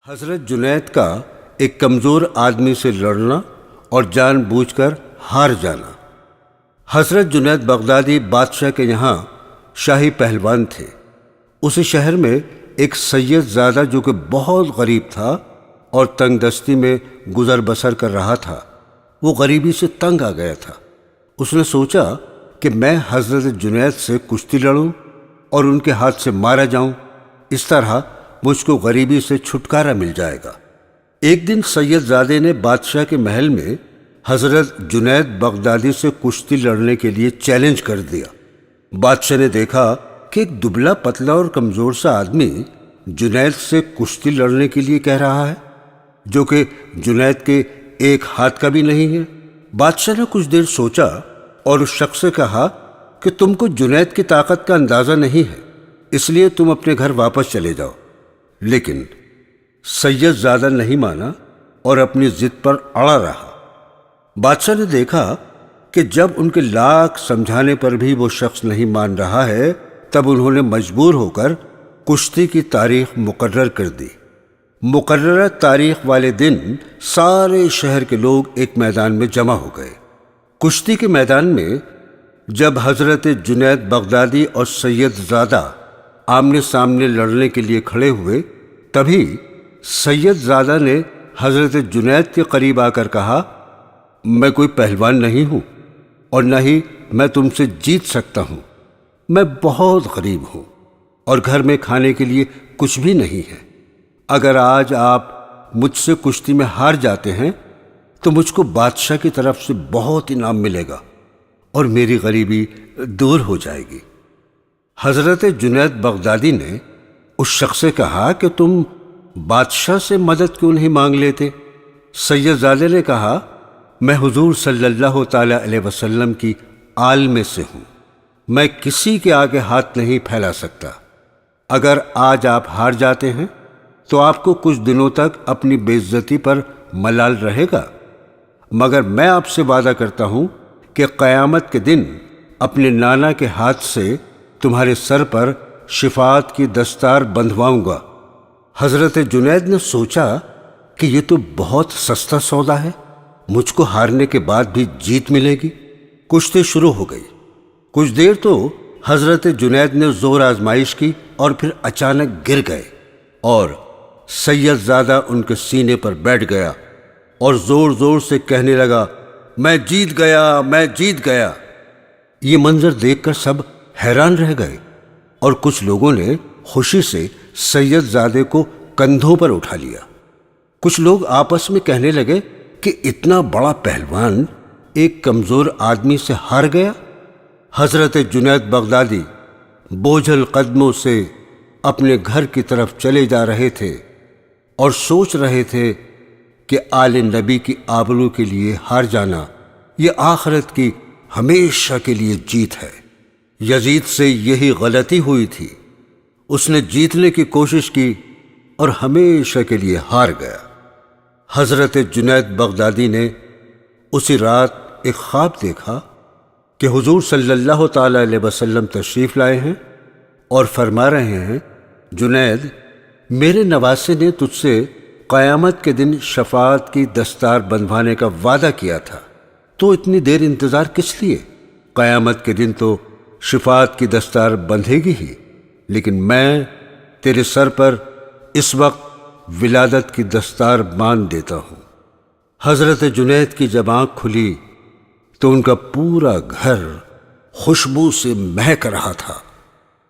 حضرت جنید کا ایک کمزور آدمی سے لڑنا اور جان بوجھ کر ہار جانا۔ حضرت جنید بغدادی بادشاہ کے یہاں شاہی پہلوان تھے۔ اسی شہر میں ایک سید زادہ جو کہ بہت غریب تھا اور تنگ دستی میں گزر بسر کر رہا تھا، وہ غریبی سے تنگ آ گیا تھا۔ اس نے سوچا کہ میں حضرت جنید سے کشتی لڑوں اور ان کے ہاتھ سے مارا جاؤں، اس طرح مجھ کو غریبی سے چھٹکارا مل جائے گا۔ ایک دن سید زادے نے بادشاہ کے محل میں حضرت جنید بغدادی سے کشتی لڑنے کے لیے چیلنج کر دیا۔ بادشاہ نے دیکھا کہ ایک دبلا پتلا اور کمزور سا آدمی جنید سے کشتی لڑنے کے لیے کہہ رہا ہے، جو کہ جنید کے ایک ہاتھ کا بھی نہیں ہے۔ بادشاہ نے کچھ دیر سوچا اور اس شخص سے کہا کہ تم کو جنید کی طاقت کا اندازہ نہیں ہے، اس لیے تم اپنے گھر واپس چلے جاؤ۔ لیکن سید زادہ نہیں مانا اور اپنی ضد پر اڑا رہا۔ بادشاہ نے دیکھا کہ جب ان کے لاکھ سمجھانے پر بھی وہ شخص نہیں مان رہا ہے، تب انہوں نے مجبور ہو کر کشتی کی تاریخ مقرر کر دی۔ مقررہ تاریخ والے دن سارے شہر کے لوگ ایک میدان میں جمع ہو گئے۔ کشتی کے میدان میں جب حضرت جنید بغدادی اور سید زادہ آمنے سامنے لڑنے کے لیے کھڑے ہوئے، تبھی سید زادہ نے حضرت جنید کے قریب آ کر کہا، میں کوئی پہلوان نہیں ہوں اور نہ ہی میں تم سے جیت سکتا ہوں۔ میں بہت غریب ہوں اور گھر میں کھانے کے لیے کچھ بھی نہیں ہے۔ اگر آج آپ مجھ سے کشتی میں ہار جاتے ہیں تو مجھ کو بادشاہ کی طرف سے بہت انعام ملے گا اور میری غریبی دور ہو جائے گی۔ حضرت جنید بغدادی نے اس شخص سے کہا کہ تم بادشاہ سے مدد کیوں نہیں مانگ لیتے؟ سید زادے نے کہا، میں حضور صلی اللہ تعالی علیہ وسلم کی آل میں سے ہوں، میں کسی کے آگے ہاتھ نہیں پھیلا سکتا۔ اگر آج آپ ہار جاتے ہیں تو آپ کو کچھ دنوں تک اپنی بے عزتی پر ملال رہے گا، مگر میں آپ سے وعدہ کرتا ہوں کہ قیامت کے دن اپنے نانا کے ہاتھ سے تمہارے سر پر شفاعت کی دستار بندھواؤں گا۔ حضرت جنید نے سوچا کہ یہ تو بہت سستا سودا ہے، مجھ کو ہارنے کے بعد بھی جیت ملے گی۔ کشتی شروع ہو گئی۔ کچھ دیر تو حضرت جنید نے زور آزمائش کی اور پھر اچانک گر گئے اور سید زادہ ان کے سینے پر بیٹھ گیا اور زور زور سے کہنے لگا، میں جیت گیا، میں جیت گیا۔ یہ منظر دیکھ کر سب حیران رہ گئے اور کچھ لوگوں نے خوشی سے سید زادے کو کندھوں پر اٹھا لیا۔ کچھ لوگ آپس میں کہنے لگے کہ اتنا بڑا پہلوان ایک کمزور آدمی سے ہار گیا۔ حضرت جنید بغدادی بوجھل قدموں سے اپنے گھر کی طرف چلے جا رہے تھے اور سوچ رہے تھے کہ آل نبی کی آبرو کے لیے ہار جانا یہ آخرت کی ہمیشہ کے لیے جیت ہے۔ یزید سے یہی غلطی ہوئی تھی، اس نے جیتنے کی کوشش کی اور ہمیشہ کے لیے ہار گیا۔ حضرت جنید بغدادی نے اسی رات ایک خواب دیکھا کہ حضور صلی اللہ تعالی علیہ وسلم تشریف لائے ہیں اور فرما رہے ہیں، جنید، میرے نواسے نے تجھ سے قیامت کے دن شفاعت کی دستار بندھوانے کا وعدہ کیا تھا، تو اتنی دیر انتظار کس لیے؟ قیامت کے دن تو شفاعت کی دستار بندھے گی ہی، لیکن میں تیرے سر پر اس وقت ولادت کی دستار باندھ دیتا ہوں۔ حضرت جنید کی جب آنکھ کھلی تو ان کا پورا گھر خوشبو سے مہک رہا تھا۔